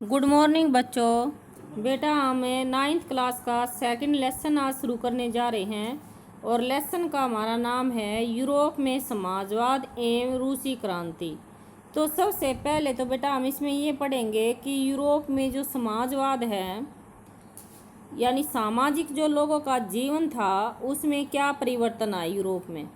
Good morning बच्चों। बेटा हमें नाइन्थ क्लास का सेकंड लेसन आज शुरू करने जा रहे हैं और लेसन का हमारा नाम है यूरोप में समाजवाद एवं रूसी क्रांति। तो सबसे पहले तो बेटा हम इसमें ये पढ़ेंगे कि यूरोप में जो समाजवाद है यानी सामाजिक जो लोगों का जीवन था उसमें क्या परिवर्तन आए यूरोप में।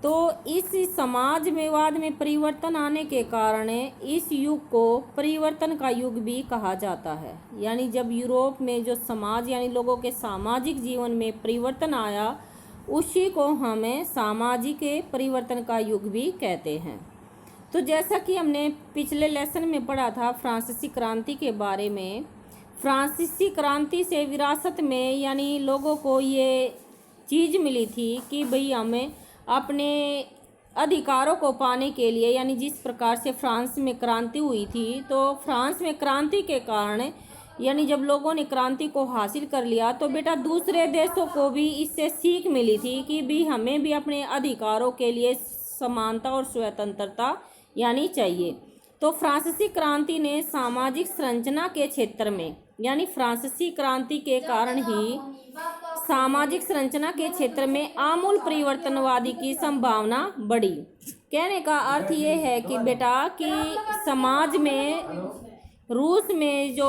तो इस समाजवाद में परिवर्तन आने के कारण इस युग को परिवर्तन का युग भी कहा जाता है। यानी जब यूरोप में जो समाज यानी लोगों के सामाजिक जीवन में परिवर्तन आया उसी को हमें सामाजिक परिवर्तन का युग भी कहते हैं। तो जैसा कि हमने पिछले लेसन में पढ़ा था फ्रांसीसी क्रांति के बारे में, फ्रांसीसी क्रांति से विरासत में यानी लोगों को ये चीज़ मिली थी कि भाई हमें अपने अधिकारों को पाने के लिए यानी जिस प्रकार से फ्रांस में क्रांति हुई थी, तो फ्रांस में क्रांति के कारण यानी जब लोगों ने क्रांति को हासिल कर लिया तो बेटा दूसरे देशों को भी इससे सीख मिली थी कि भी हमें भी अपने अधिकारों के लिए समानता और स्वतंत्रता यानी चाहिए। तो फ्रांसीसी क्रांति ने सामाजिक संरचना के क्षेत्र में यानी फ्रांसीसी क्रांति के कारण ही सामाजिक संरचना के क्षेत्र में आमूल परिवर्तनवादी की संभावना बढ़ी। कहने का अर्थ ये है कि बेटा कि समाज में रूस में जो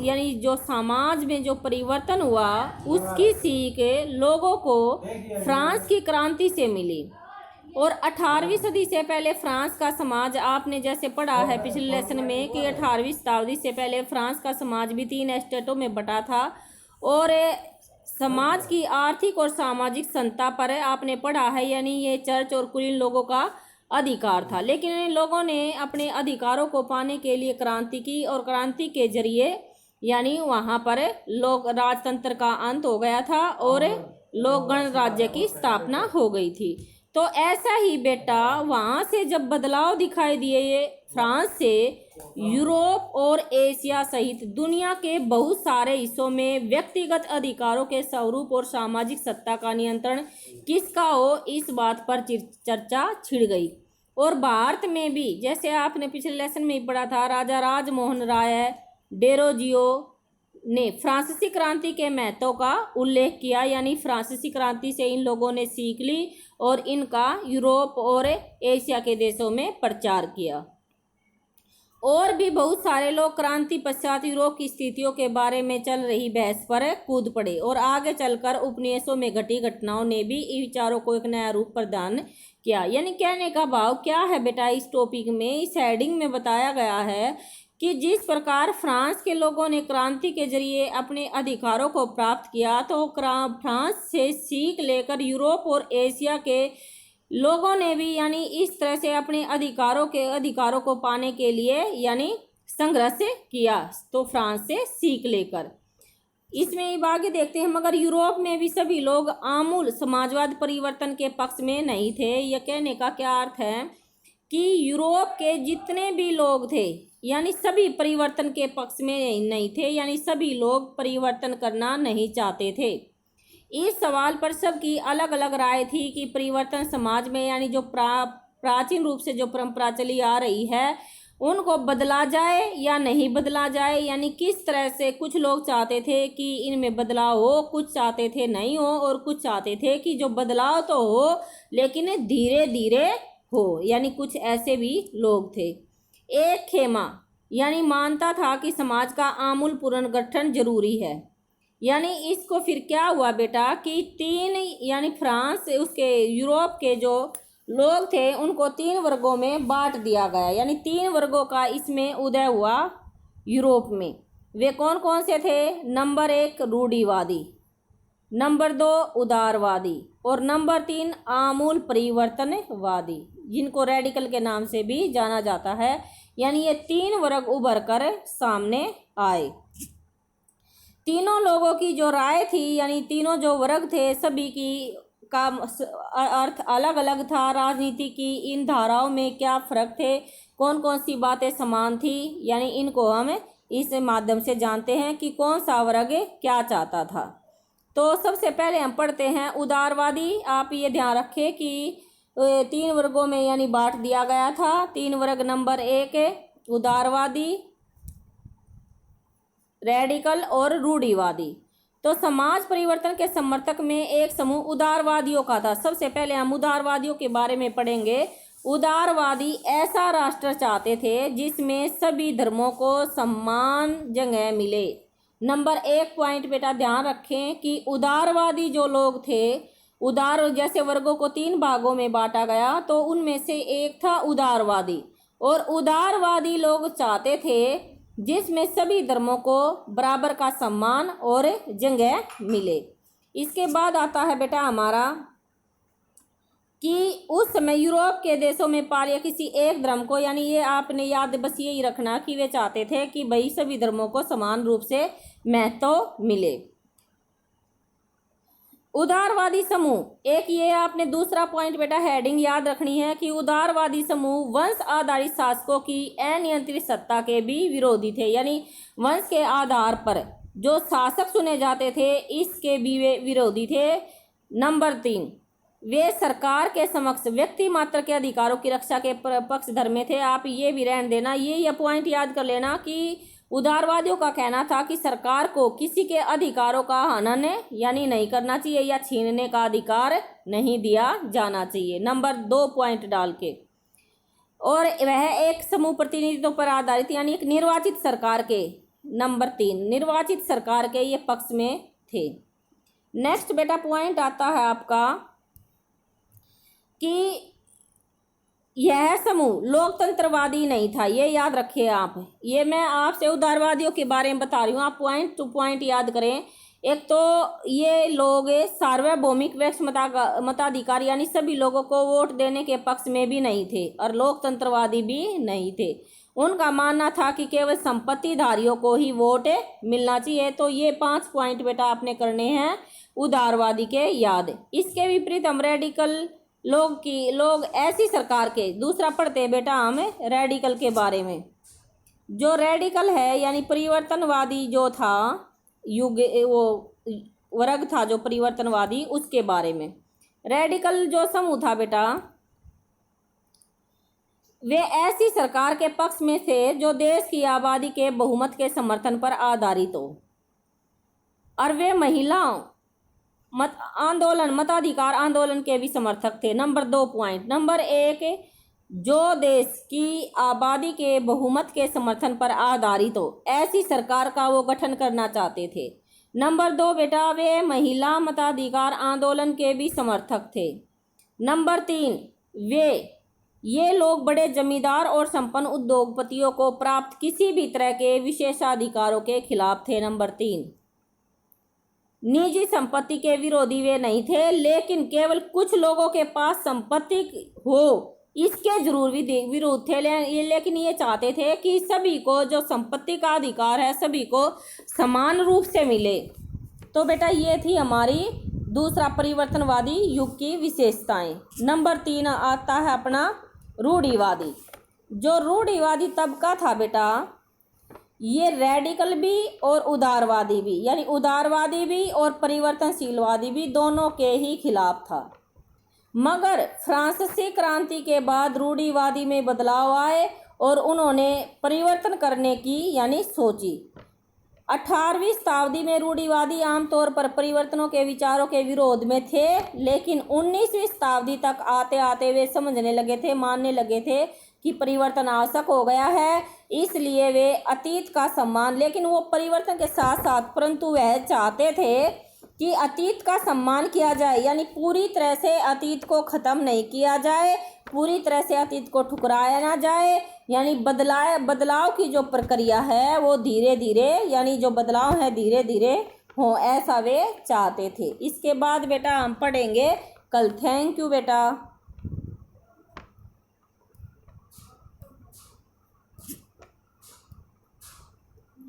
यानी जो समाज में जो परिवर्तन हुआ उसकी सीख लोगों को फ्रांस की क्रांति से मिली। और 18वीं सदी से पहले फ्रांस का समाज आपने जैसे पढ़ा है पिछले लेसन में कि 18वीं शताब्दी से पहले फ्रांस का समाज भी 3 स्टेटों में बटा था और समाज की आर्थिक और सामाजिक समता पर आपने पढ़ा है यानी ये चर्च और कुलीन लोगों का अधिकार था। लेकिन इन लोगों ने अपने अधिकारों को पाने के लिए क्रांति की और क्रांति के जरिए यानी वहाँ पर लोक राजतंत्र का अंत हो गया था और लोक गणराज्य की स्थापना हो गई थी। तो ऐसा ही बेटा वहाँ से जब बदलाव दिखाई दिए ये फ्रांस से यूरोप और एशिया सहित दुनिया के बहुत सारे हिस्सों में व्यक्तिगत अधिकारों के स्वरूप और सामाजिक सत्ता का नियंत्रण किसका हो इस बात पर चर्चा छिड़ गई। और भारत में भी जैसे आपने पिछले लेसन में ही पढ़ा था राजा राजमोहन राय डेरोजियो ने फ्रांसीसी क्रांति के महत्व का उल्लेख किया यानी फ्रांसीसी क्रांति से इन लोगों ने सीख ली और इनका यूरोप और एशिया के देशों में प्रचार किया। और भी बहुत सारे लोग क्रांति पश्चात यूरोप की स्थितियों के बारे में चल रही बहस पर कूद पड़े और आगे चलकर उपनिवेशों में घटी घटनाओं ने भी इन विचारों को एक नया रूप प्रदान किया। यानी कहने का भाव क्या है बेटा इस टॉपिक में इस हेडिंग में बताया गया है कि जिस प्रकार फ्रांस के लोगों ने क्रांति के जरिए अपने अधिकारों को प्राप्त किया तो फ्रांस से सीख लेकर यूरोप और एशिया के लोगों ने भी यानी इस तरह से अपने अधिकारों को पाने के लिए यानी संघर्ष किया। तो फ्रांस से सीख लेकर इसमें ही आगे देखते हैं। मगर यूरोप में भी सभी लोग आमूल समाजवाद परिवर्तन के पक्ष में नहीं थे। यह कहने का क्या अर्थ है कि यूरोप के जितने भी लोग थे यानी सभी परिवर्तन के पक्ष में नहीं थे यानी सभी लोग परिवर्तन करना नहीं चाहते थे। इस सवाल पर सबकी अलग अलग राय थी कि परिवर्तन समाज में यानी जो प्राचीन रूप से जो परंपरा चली आ रही है उनको बदला जाए या नहीं बदला जाए। यानी किस तरह से कुछ लोग चाहते थे कि इनमें बदलाव हो, कुछ चाहते थे नहीं हो और कुछ चाहते थे कि जो बदलाव तो हो लेकिन धीरे धीरे हो। यानी कुछ ऐसे भी लोग थे। एक खेमा यानी मानता था कि समाज का आमूल पुनर्गठन जरूरी है। यानी इसको फिर क्या हुआ बेटा कि 3 यानी फ्रांस उसके यूरोप के जो लोग थे उनको 3 वर्गों में बांट दिया गया। यानी 3 वर्गों का इसमें उदय हुआ यूरोप में। वे कौन कौन से थे? नंबर 1 रूढ़िवादी, नंबर 2 उदारवादी और नंबर 3 आमूल परिवर्तनवादी जिनको रेडिकल के नाम से भी जाना जाता है। यानी ये 3 वर्ग उभर कर सामने आए। तीनों लोगों की जो राय थी यानी तीनों जो वर्ग थे सभी की का अर्थ अलग अलग था। राजनीति की इन धाराओं में क्या फर्क थे, कौन कौन सी बातें समान थी, यानी इनको हम इस माध्यम से जानते हैं कि कौन सा वर्ग क्या चाहता था। तो सबसे पहले हम पढ़ते हैं उदारवादी। आप ये ध्यान रखें कि 3 वर्गों में यानी बांट दिया गया था। 3 वर्ग। नंबर 1 उदारवादी, रेडिकल और रूढ़िवादी। तो समाज परिवर्तन के समर्थक में एक समूह उदारवादियों का था। सबसे पहले हम उदारवादियों के बारे में पढ़ेंगे। उदारवादी ऐसा राष्ट्र चाहते थे जिसमें सभी धर्मों को समान जगह मिले। नंबर 1 पॉइंट बेटा ध्यान रखें कि उदारवादी जो लोग थे, उदार जैसे वर्गों को 3 भागों में बांटा गया, तो उनमें से एक था उदारवादी। और उदारवादी लोग चाहते थे जिसमें सभी धर्मों को बराबर का सम्मान और जगह मिले। इसके बाद आता है बेटा हमारा कि उस समय यूरोप के देशों में पालिया किसी एक धर्म को, यानी ये आपने याद बस यही रखना कि वे चाहते थे कि भाई सभी धर्मों को समान रूप से महत्व मिले। उदारवादी समूह, एक ये आपने दूसरा पॉइंट बेटा हेडिंग याद रखनी है कि उदारवादी समूह वंश आधारित शासकों की अनियंत्रित सत्ता के भी विरोधी थे, यानी वंश के आधार पर जो शासक चुने जाते थे इसके भी वे विरोधी थे। नंबर 3, वे सरकार के समक्ष व्यक्ति मात्र के अधिकारों की रक्षा के पक्षधर में थे। आप ये भी रहने देना, ये पॉइंट याद कर लेना कि उदारवादियों का कहना था कि सरकार को किसी के अधिकारों का हनन यानी नहीं करना चाहिए या छीनने का अधिकार नहीं दिया जाना चाहिए। नंबर 2 पॉइंट डाल के, और वह एक समूह प्रतिनिधित्व पर आधारित यानी एक निर्वाचित सरकार के, नंबर 3 निर्वाचित सरकार के ये पक्ष में थे। नेक्स्ट बेटा पॉइंट आता है आपका कि यह समूह लोकतंत्रवादी नहीं था। ये याद रखिए आप, ये मैं आपसे उदारवादियों के बारे में बता रही हूँ, आप पॉइंट टू पॉइंट याद करें। एक तो ये लोग सार्वभौमिक व्यक्ति मताधिकार यानी सभी लोगों को वोट देने के पक्ष में भी नहीं थे और लोकतंत्रवादी भी नहीं थे। उनका मानना था कि केवल संपत्तिधारियों को ही वोट मिलना चाहिए। तो ये 5 पॉइंट बेटा आपने करने हैं उदारवादी के याद। इसके विपरीत हम रेडिकल लोग ऐसी सरकार के, दूसरा पढ़ते हैं बेटा हम रेडिकल के बारे में। जो रेडिकल है यानी परिवर्तनवादी जो था वो वर्ग था जो परिवर्तनवादी, उसके बारे में। रेडिकल जो समूह था बेटा वे ऐसी सरकार के पक्ष में थे जो देश की आबादी के बहुमत के समर्थन पर आधारित हो, और वे महिलाओं मताधिकार आंदोलन के भी समर्थक थे। नंबर 2 पॉइंट, नंबर 1 जो देश की आबादी के बहुमत के समर्थन पर आधारित हो ऐसी सरकार का वो गठन करना चाहते थे। नंबर 2 बेटा वे महिला मताधिकार आंदोलन के भी समर्थक थे। नंबर 3 ये लोग बड़े जमींदार और संपन्न उद्योगपतियों को प्राप्त किसी भी तरह के विशेषाधिकारों के खिलाफ थे। नंबर 3 निजी संपत्ति के विरोधी वे नहीं थे, लेकिन केवल कुछ लोगों के पास संपत्ति हो इसके जरूर विरोध थे। लेकिन ये चाहते थे कि सभी को जो संपत्ति का अधिकार है सभी को समान रूप से मिले। तो बेटा ये थी हमारी दूसरा परिवर्तनवादी युग की विशेषताएं। नंबर 3 आता है अपना रूढ़िवादी। जो रूढ़िवादी तबका था बेटा ये रेडिकल भी और उदारवादी भी, यानी उदारवादी भी और परिवर्तनशीलवादी भी दोनों के ही खिलाफ था। मगर फ्रांसीसी क्रांति के बाद रूढ़िवादी में बदलाव आए और उन्होंने परिवर्तन करने की यानी सोची। 18वीं शताब्दी में रूढ़िवादी आमतौर पर परिवर्तनों के विचारों के विरोध में थे, लेकिन 19वीं शताब्दी तक आते आते वे समझने लगे थे, मानने लगे थे कि परिवर्तन आवश्यक हो गया है। इसलिए वे अतीत का सम्मान, लेकिन वो परिवर्तन के साथ साथ परंतु वह चाहते थे कि अतीत का सम्मान किया जाए, यानी पूरी तरह से अतीत को ख़त्म नहीं किया जाए, पूरी तरह से अतीत को ठुकराया ना जाए, यानी बदलाव की जो प्रक्रिया है वो धीरे धीरे, यानी जो बदलाव है धीरे धीरे हो, ऐसा वे चाहते थे। इसके बाद बेटा हम पढ़ेंगे कल। थैंक यू बेटा।